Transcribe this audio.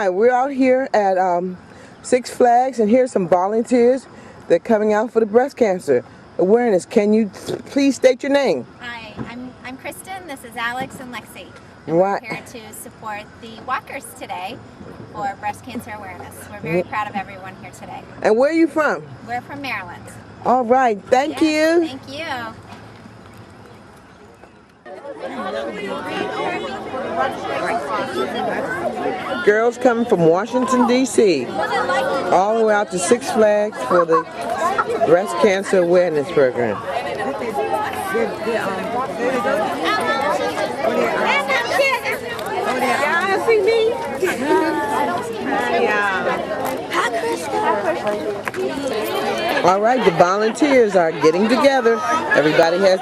Hi, we're out here at Six Flags, and here's some volunteers that are coming out for the breast cancer awareness. Can you please state your name? Hi, I'm Kristen. This is Alex and Lexi. And Right. we're here to support the walkers today for breast cancer awareness. We're very proud of everyone here today. And where are you from? We're from Maryland. All right, thank you. Thank you. Girls coming from Washington, D.C. all the way out to Six Flags for the breast cancer awareness program. Y'all see me? All right, the volunteers are getting together. Everybody has